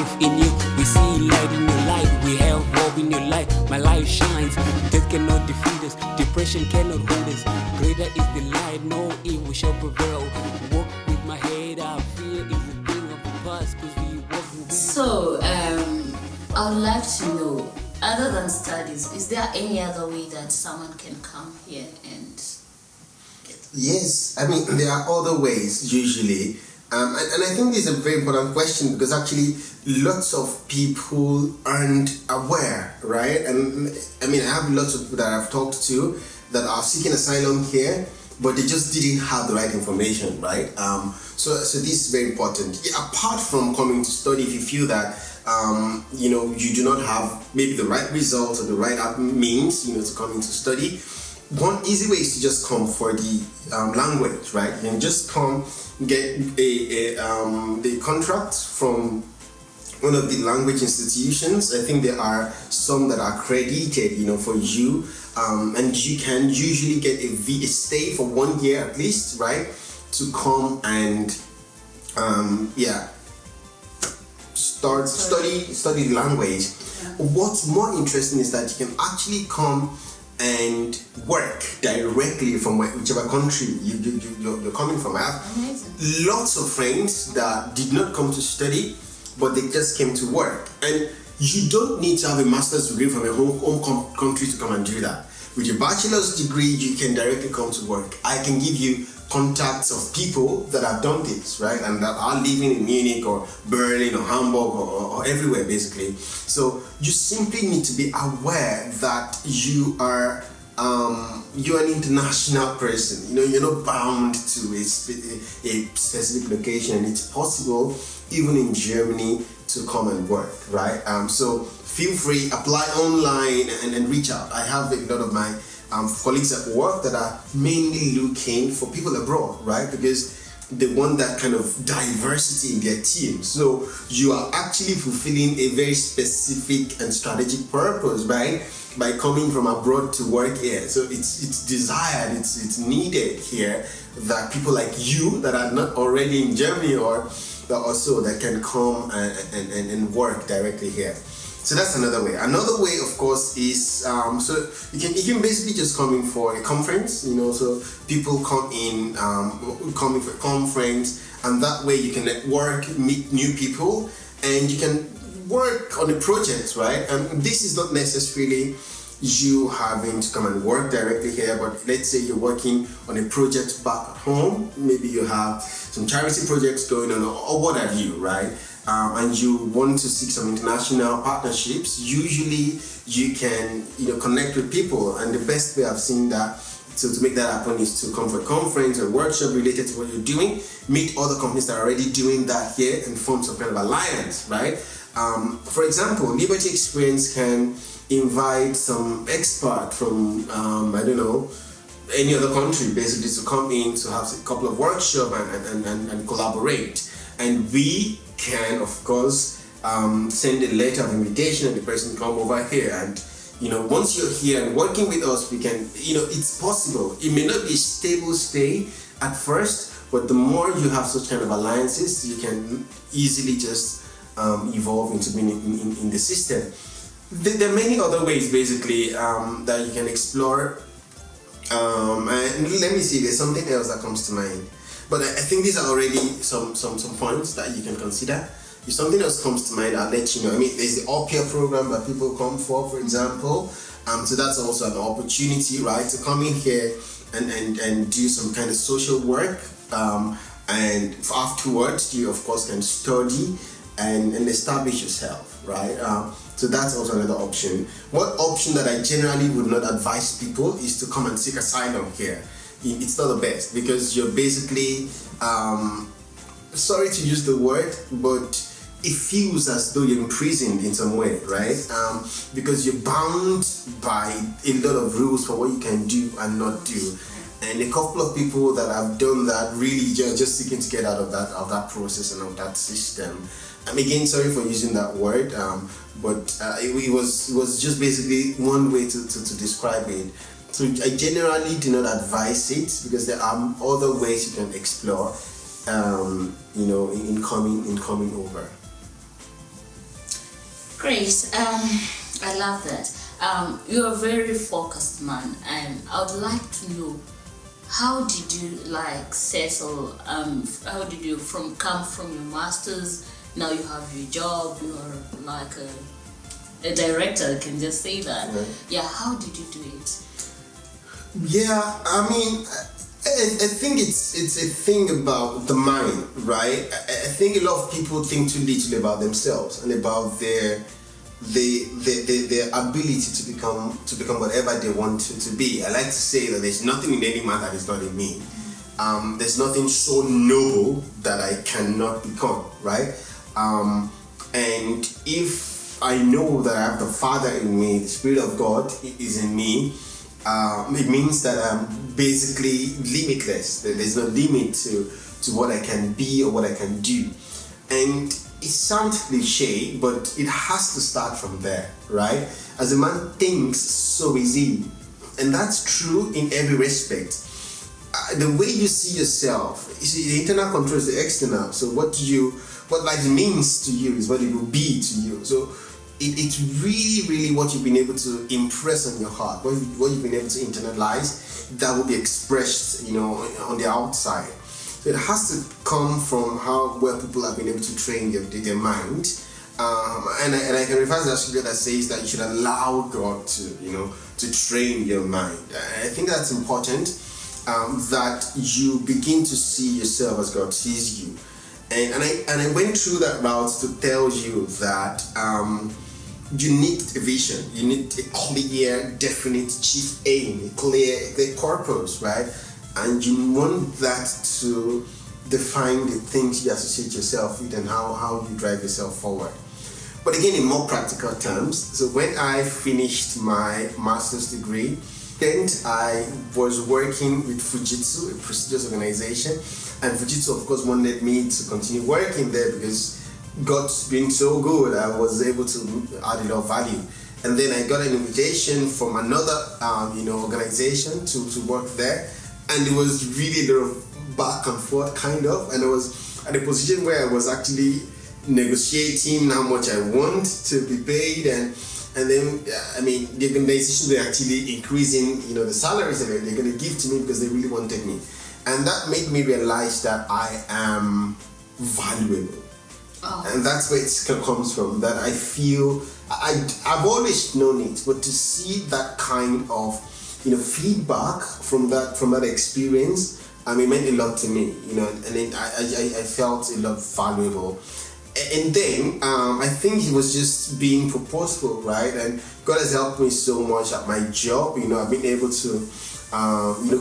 believe in you. We see light in your light. We have hope in your light. My light shines. Death cannot defeat us. Depression cannot hold us. Greater is the light. No evil shall prevail. Walk with my head up. Fear is a thing of the past. Cause we walk with So, I would like to know, other than studies, is there any other way that someone can come here and get? Yes, I mean, there are other ways usually. And I think this is a very important question because actually lots of people aren't aware, right? And I mean, I have lots of people that I've talked to that are seeking asylum here, but they just didn't have the right information, right? So this is very important. Yeah, apart from coming to study, if you feel that you do not have maybe the right results or the right means, to come into study, one easy way is to just come for the language, right? You can just come get a contract from one of the language institutions. I think there are some that are accredited, for you, and you can usually get a stay for 1 year at least, right? To come and study the language. Yeah. What's more interesting is that you can actually come and work directly from whichever country you're coming from. I have lots of friends that did not come to study, but they just came to work. And you don't need to have a master's degree from a home country to come and do that. With your bachelor's degree, you can directly come to work. I can give you contacts of people that have done this, right? And that are living in Munich or Berlin or Hamburg or everywhere, basically. So you simply need to be aware that you're an international person. You're not bound to a specific location. It's possible, even in Germany, to come and work, right? So feel free, apply online and reach out. I have a lot of my colleagues at work that are mainly looking for people abroad, right? Because they want that kind of diversity in their team. So you are actually fulfilling a very specific and strategic purpose, right? By coming from abroad to work here. So it's desired, it's needed here that people like you that are not already in Germany or also that can come and work directly here. So that's another way. Another way, of course, is so you can basically just come in for a conference. So people come in, coming for a conference, and that way you can network, meet new people, and you can work on a project, right? And this is not necessarily you having to come and work directly here, but let's say you're working on a project back at home. Maybe you have some charity projects going on or what have you, right? And you want to seek some international partnerships. Usually you can connect with people, and the best way I've seen that to make that happen is to come for a conference or workshop related to what you're doing, meet other companies that are already doing that here and form some kind of alliance, right? For example, Liberty Experience can invite some expert from any other country basically to come in to have a couple of workshops and collaborate. And we can, of course, send a letter of invitation and the person come over here. And, once you're here and working with us, we can, it's possible. It may not be a stable stay at first, but the more you have such kind of alliances, you can easily just evolve into being in the system. There are many other ways, basically, that you can explore. And let me see, there's something else that comes to mind. But I think these are already some points that you can consider. If something else comes to mind, I'll let you know. I mean, there's the all-peer program that people come for example. So that's also an opportunity, right, to come in here and do some kind of social work. And afterwards, you, of course, can study and establish yourself, right? So that's also another option. One option that I generally would not advise people is to come and seek asylum here. It's not the best because you're basically, sorry to use the word, but it feels as though you're imprisoned in some way, right? Because you're bound by a lot of rules for what you can do and not do. And a couple of people that have done that really just seeking to get out of that process and of that system. Again, sorry for using that word, but it was just basically one way to describe it. So I generally do not advise it because there are other ways you can explore, in coming over. Great. I love that. You're a very focused man, and I would like to know, how did you like settle? How did you come from your masters? Now you have your job. You're like a director. I can just say that. Right. Yeah. How did you do it? Yeah, I mean, I think it's a thing about the mind, right? I think a lot of people think too little about themselves and about their ability to become whatever they want to be. I like to say that there's nothing in any man that is not in me. There's nothing so noble that I cannot become, right? And if I know that I have the Father in me, the Spirit of God is in me, it means that I'm basically limitless. There's no limit to what I can be or what I can do. And it sounds cliche, but it has to start from there, right? As a man thinks, so is he. And that's true in every respect. The way you see yourself, you see, the internal controls the external. So what life means to you is what it will be to you. So it's really, really what you've been able to impress on your heart, what you've been able to internalize, that will be expressed, on the outside. So it has to come from how well people have been able to train their mind. And I can refer to that scripture that says that you should allow God to train your mind. I think that's important, that you begin to see yourself as God sees you. And I went through that route to tell you that you need a vision, you need a clear, definite chief aim, a clear purpose, right? And you want that to define the things you associate yourself with and how you drive yourself forward. But again, in more practical terms, so when I finished my master's degree, then I was working with Fujitsu, a prestigious organization, and Fujitsu, of course, wanted me to continue working there because God's been so good. I was able to add a lot of value. And then I got an invitation from another, organization to work there. And it was really a lot of back and forth, kind of. And I was at a position where I was actually negotiating how much I want to be paid. And then, the organization were actually increasing, the salaries that they're going to give to me because they really wanted me. And that made me realize that I am valuable. Oh. And that's where it comes from, that I feel, I've always known it, but to see that kind of feedback from that experience, it meant a lot to me, and then I felt a lot valuable. And then I think it was just being purposeful, right? And God has helped me so much at my job. I've been able to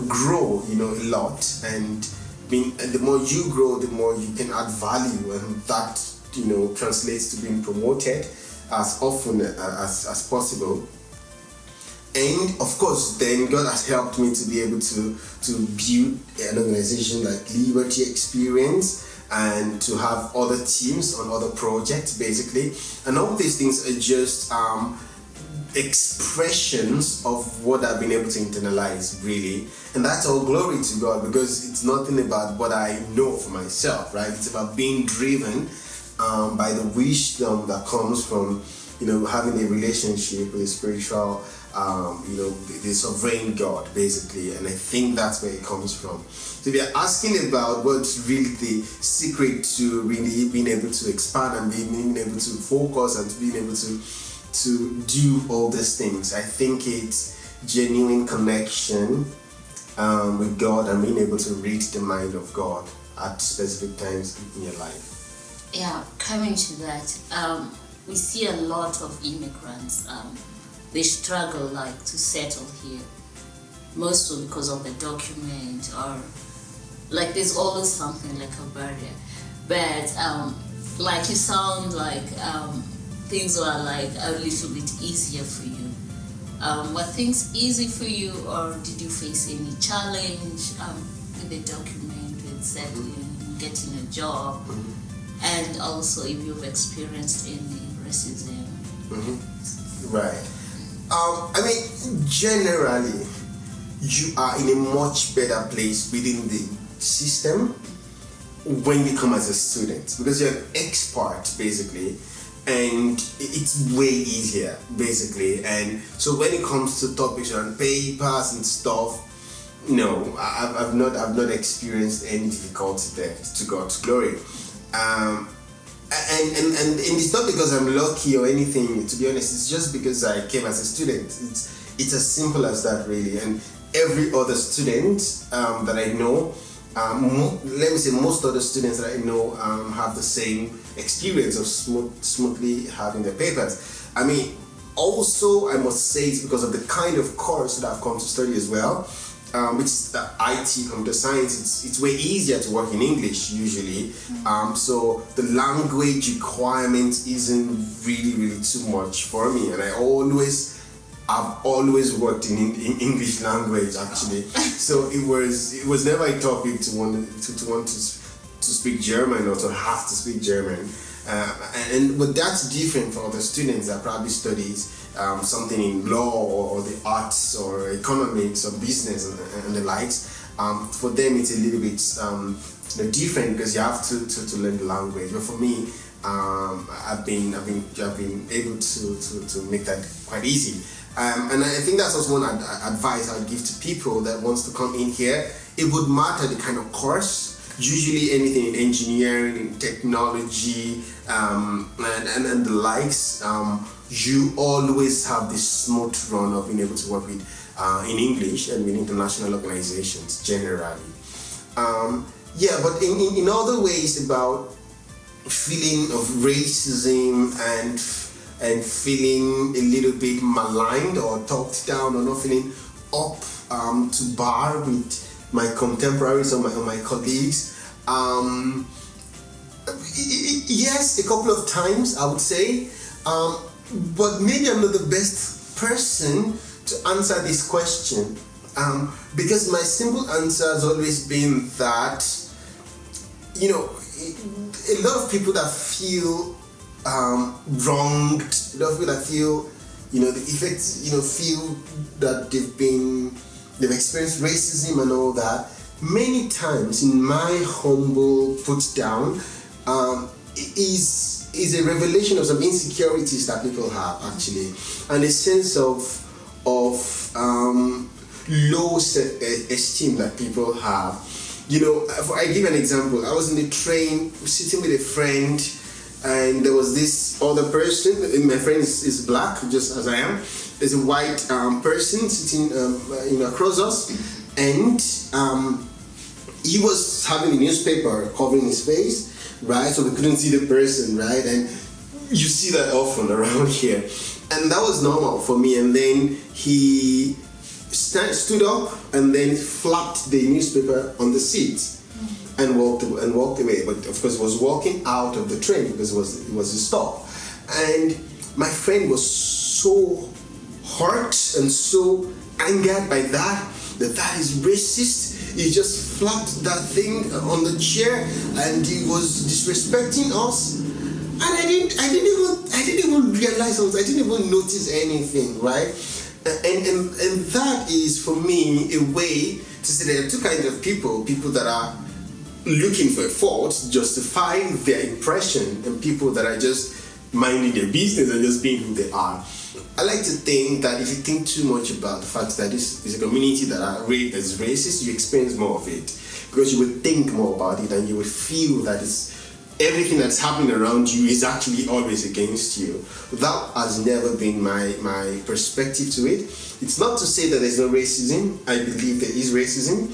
grow, a lot, and the more you grow, the more you can add value, and that translates to being promoted as often as possible. And of course, then God has helped me to be able to build an organization like Liberty Experience and to have other teams on other projects, basically. And all these things are just expressions of what I've been able to internalize, really. And that's all glory to God, because it's nothing about what I know for myself, right? It's about being driven by the wisdom that comes from having a relationship with a spiritual the sovereign God, basically. And I think that's where it comes from. So if you're asking about what's really the secret to really being able to expand and being able to focus and being able to do all these things, I think it's genuine connection with God and being able to read the mind of God at specific times in your life. Yeah, coming to that, we see a lot of immigrants. They struggle to settle here, mostly because of the document, or there's always something like a barrier. But you sound like things are a little bit easier for you. Were things easy for you, or did you face any challenge with the document, with settling, getting a job, and also if you've experienced any racism? Right. Generally, you are in a much better place within the system when you come as a student, because you're an expert, basically, and it's way easier basically. And so when it comes to topics on papers and stuff, no, I've not experienced any difficulty there, to God's glory. And it's not because I'm lucky or anything, to be honest. It's just because I came as a student. It's as simple as that, really. And every other student that I know, let me say most other students that I know have the same experience of smoothly having their papers. I mean, also I must say it's because of the kind of course that I've come to study as well, which is the IT, computer science. It's way easier to work in English usually. So the language requirement isn't really too much for me, and I've always worked in English language actually. So it was never a topic to want to speak German or to have to speak German. But that's different for other students that probably studies something in law or the arts or economics or business and the likes. For them it's a little bit different because you have to learn the language. But for me, I've been able to make that quite easy. And I think that's also one advice I would give to people that wants to come in here. It would matter the kind of course. Usually anything in engineering, in technology, and the likes, you always have this smooth run of being able to work with in English and with international organizations generally. But in other ways about feeling of racism and feeling a little bit maligned or talked down or not feeling up to bar with my contemporaries or my colleagues. Yes, a couple of times I would say, but maybe I'm not the best person to answer this question, because my simple answer has always been that, a lot of people that feel wronged, a lot of people that feel, the effects, feel that they've experienced racism and all that, many times in my humble put down, is a revelation of some insecurities that people have actually, and a sense of low esteem that people have. I give an example. I was in the train sitting with a friend, and there was this other person, and my friend is black, just as I am. There's a white person sitting across us, and he was having a newspaper covering his face, right? So we couldn't see the person, right? And you see that often around here. And that was normal for me. And then he stood up and then flapped the newspaper on the seat and walked away. But of course, was walking out of the train because it was a stop. And my friend was so hurt and so angered by that is racist. He just flapped that thing on the chair and he was disrespecting us. And I didn't even realize something. I didn't even notice anything, right? And that is for me a way to say there are two kinds of people that are looking for a fault, justifying their impression, and people that are just minding their business and just being who they are. I like to think that if you think too much about the fact that this is a community that is racist, you experience more of it, because you would think more about it and you would feel that everything that's happening around you is actually always against you. That has never been my perspective to it. It's not to say that there's no racism. I believe there is racism,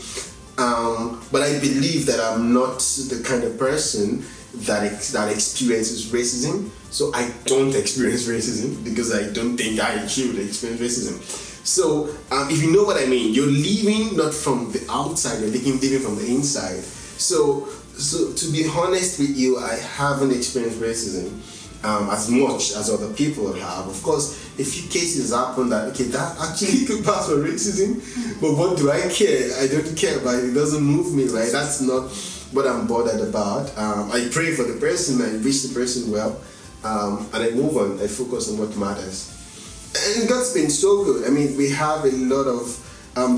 but I believe that I'm not the kind of person that experiences racism. So I don't experience racism because I don't think I should experience racism. So if you know what I mean, you're living not from the outside, you're living from the inside. So to be honest with you, I haven't experienced racism as much as other people have. Of course, a few cases happen that actually could pass for racism, but what do I care? I don't care about it. It doesn't move me, right? That's not what I'm bothered about. I pray for the person, I wish the person well, and I move on. I focus on what matters. And God's been so good. I mean, we have a lot of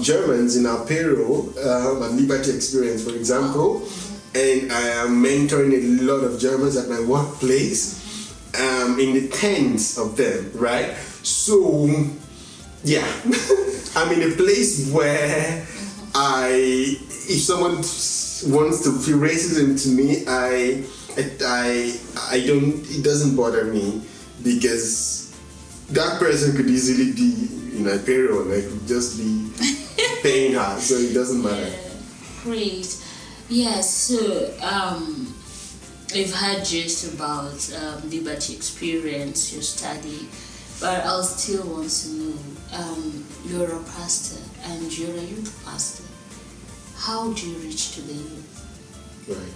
Germans in our payroll, at Liberty Experience, for example, and I am mentoring a lot of Germans at my workplace. in the tens of them, right? So, yeah, I'm in a place where if someone wants to feel racism to me, I don't, it doesn't bother me, because that person could easily be in a payroll, I could just be paying her, so it doesn't matter. Great. Yeah, so we've heard just about liberty experience, your study, but I'll still want to know, you're a pastor and you're a youth pastor. How do you reach to the youth? Right.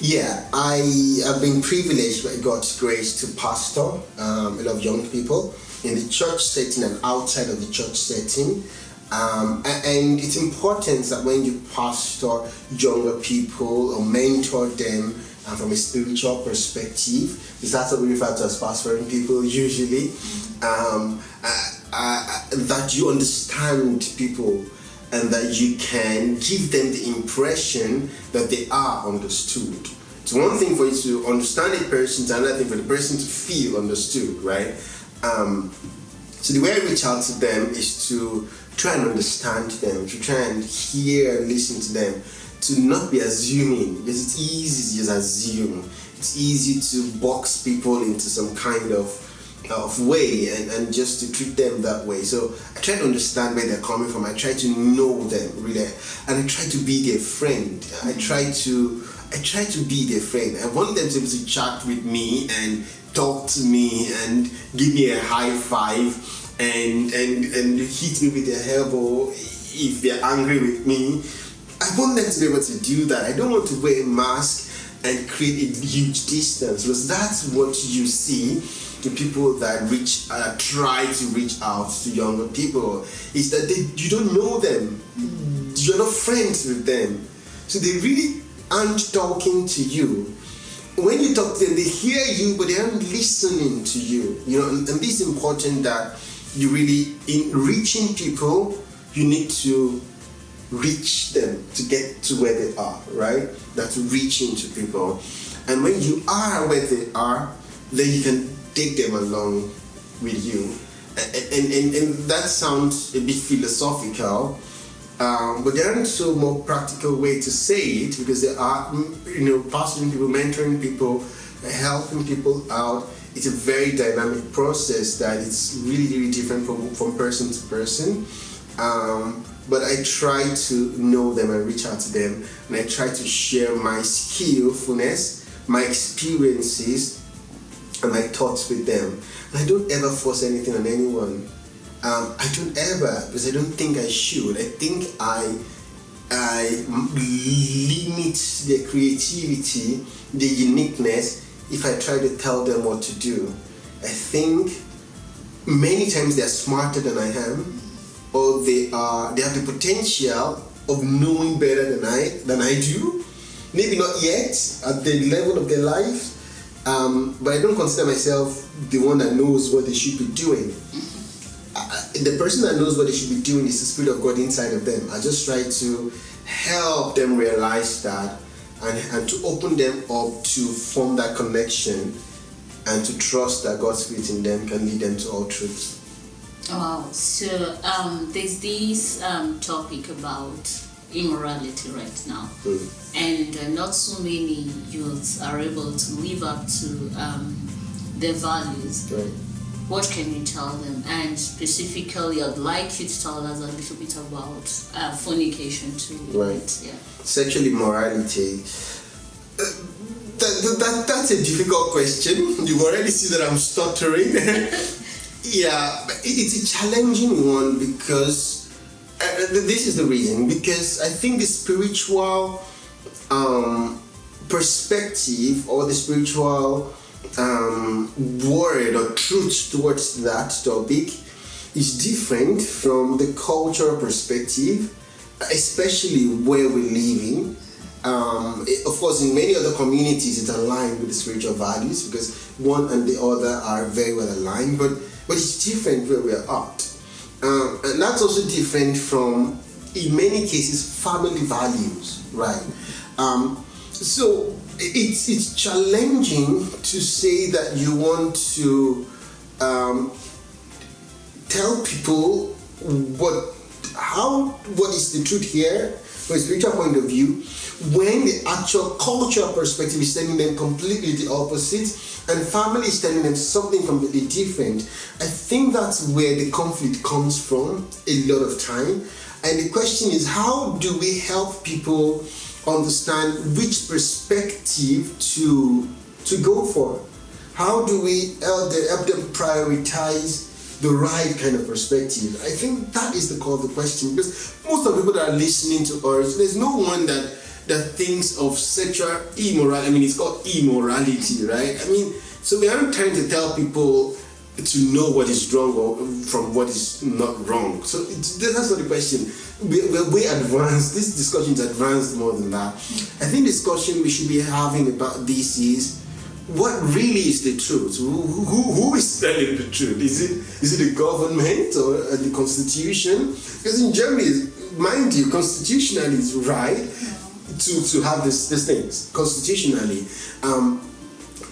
Yeah, I have been privileged by God's grace to pastor a lot of young people in the church setting and outside of the church setting. And it's important that when you pastor younger people or mentor them from a spiritual perspective, because that's what we refer to as pastoring people usually, that you understand people and that you can give them the impression that they are understood. It's one thing for you to understand a person, it's another thing for the person to feel understood, right? So the way I reach out to them is to try and understand them, to try and hear and listen to them, to not be assuming, because it's easy to just assume. It's easy to box people into some kind of way and just to treat them that way. So I try to understand where they're coming from. I try to know them really, and I try to be their friend. I try to be their friend. I want them to be able to chat with me and talk to me and give me a high five and hit me with their elbow if they're angry with me. I want them to be able to do that. I don't want to wear a mask and create a huge distance, because that's what you see the people that try to reach out to younger people, is that you don't know them, you're not friends with them, so they really aren't talking to you. When you talk to them, they hear you, but they aren't listening to you. And this is important, that you really, in reaching people, you need to reach them to get to where they are, right? That's reaching to people. And when you are where they are, then you can take them along with you. And that sounds a bit philosophical, but there aren't so more practical way to say it, because there are, pastoring people, mentoring people, helping people out. It's a very dynamic process that it's really, really different from person to person. But I try to know them and reach out to them, and I try to share my skillfulness, my experiences, and my thoughts with them. And I don't ever force anything on anyone. I don't ever, because I don't think I should. I think I limit their creativity, their uniqueness, if I try to tell them what to do. I think many times they're smarter than I am, or they have the potential of knowing better than I do. Maybe not yet at the level of their life, but I don't consider myself the one that knows what they should be doing. The person that knows what they should be doing is the Spirit of God inside of them. I just try to help them realize that, and to open them up to form that connection, and to trust that God's Spirit in them can lead them to all truth. Wow. So there's this topic about immorality right now, and not so many youths are able to live up to their values. Right. What can you tell them? And specifically, I'd like you to tell us a little bit about fornication too. Right. Yeah. Sexual immorality. That's a difficult question. You already see that I'm stuttering. Yeah, it's a challenging one, because this is the reason. Because I think the spiritual perspective, or the spiritual word or truth towards that topic is different from the cultural perspective, especially where we're living. Of course, in many other communities, it's aligned with the spiritual values, because one and the other are very well aligned, but it's different where we're at. And that's also different from, in many cases, family values, right? So it's challenging to say that you want to tell people what is the truth here from a spiritual point of view, when the actual cultural perspective is telling them completely the opposite, and family is telling them something completely different. I think that's where the conflict comes from a lot of time. And the question is, how do we help people understand which perspective to go for? How do we help them prioritize the right kind of perspective? I think that is the core of the question, because most of the people that are listening to us, there's no one that thinks of sexual immorality. I mean, it's called immorality, right? I mean, so we aren't trying to tell people to know what is wrong or from what is not wrong. So that's not the question. We're way advanced. This discussion is advanced more than that. I think the discussion we should be having about this is, what really is the truth? Who is telling the truth? Is it the government or the constitution? Because in Germany, mind you, constitutionally is right to have these things constitutionally,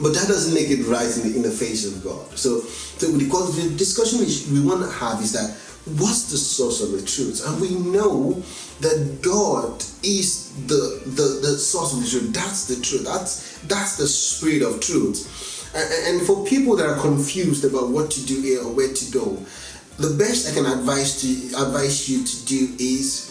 but that doesn't make it right in the face of God. So the discussion we want to have is that, what's the source of the truth? And we know that God is the source of the truth. That's the truth. That's the spirit of truth. And for people that are confused about what to do here or where to go, the best I can advise you to do is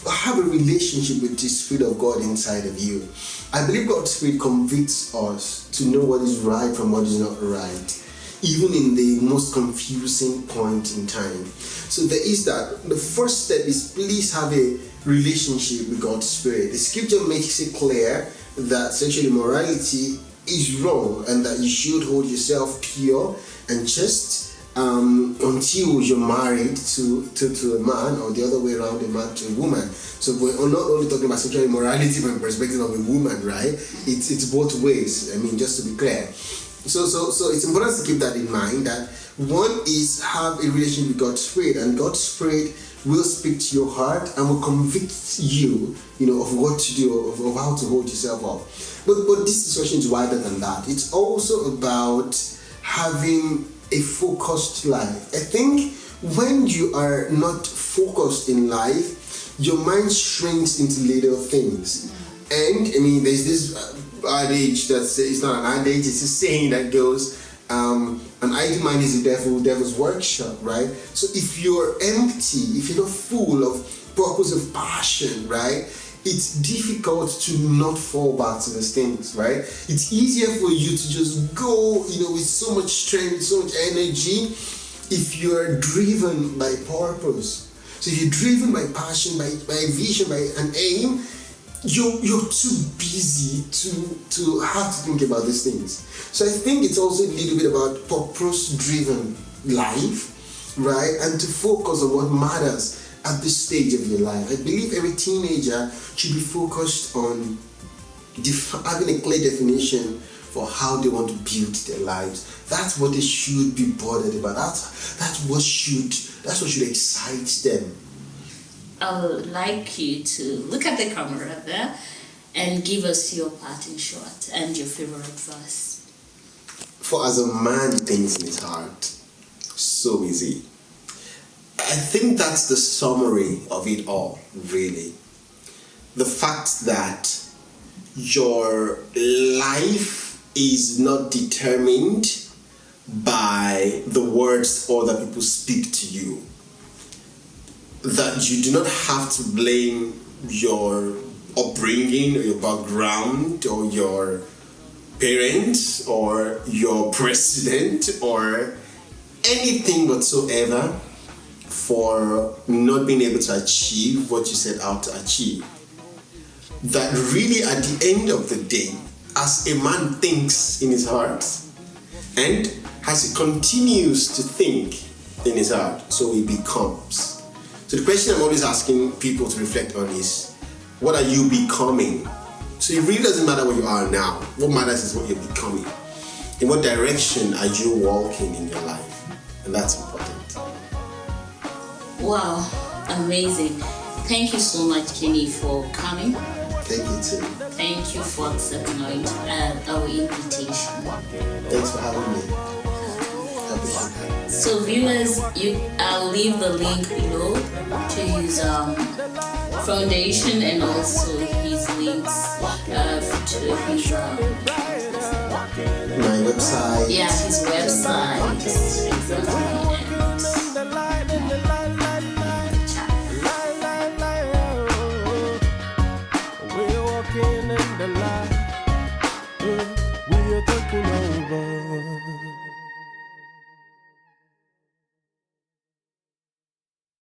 have a relationship with the Spirit of God inside of you. I believe God's Spirit convicts us to know what is right from what is not right, even in the most confusing point in time. So there is that. The first step is, please have a relationship with God's Spirit. The scripture makes it clear that sexual immorality is wrong and that you should hold yourself pure and chaste until you're married to a man, or the other way around, a man to a woman. So we're not only talking about sexual immorality from the perspective of a woman, right? It's both ways. I mean, just to be clear. So it's important to keep that in mind, that one is have a relationship with God's Spirit, and God's Spirit will speak to your heart and will convict you, of what to do, of how to hold yourself up. But this discussion is wider than that. It's also about having a focused life. I think when you are not focused in life, your mind shrinks into little things. And I mean, there's this adage it's not an adage, it's a saying that goes, an idle mind is the devil's workshop, right? So if you're empty, if you're not full of purpose, of passion, right, it's difficult to not fall back to those things, right? It's easier for you to just go, with so much strength, so much energy, if you're driven by purpose. So if you're driven by passion, by vision, by an aim, you're too busy to have to think about these things. So I think it's also a little bit about purpose-driven life, right? And to focus on what matters at this stage of your life. I believe every teenager should be focused on having a clear definition for how they want to build their lives. That's what they should be bothered about. That's what should excite them. I would like you to look at the camera there and give us your parting shot and your favorite verse. For as a man thinks in his heart, so is he. I think that's the summary of it all, really. The fact that your life is not determined by the words other people speak to you. That you do not have to blame your upbringing or your background or your parents or your president or anything whatsoever for not being able to achieve what you set out to achieve. That really at the end of the day, as a man thinks in his heart, and as he continues to think in his heart, so he becomes. So the question I'm always asking people to reflect on is, what are you becoming? So it really doesn't matter where you are now. What matters is what you're becoming. In what direction are you walking in your life? And that's important. Wow, amazing. Thank you so much, Kenny, for coming. Thank you too. Thank you for accepting our invitation. Thanks for having me. I appreciate that. So viewers, I'll leave the link below to his foundation and also his links to his my website. yeah, his website. Exactly.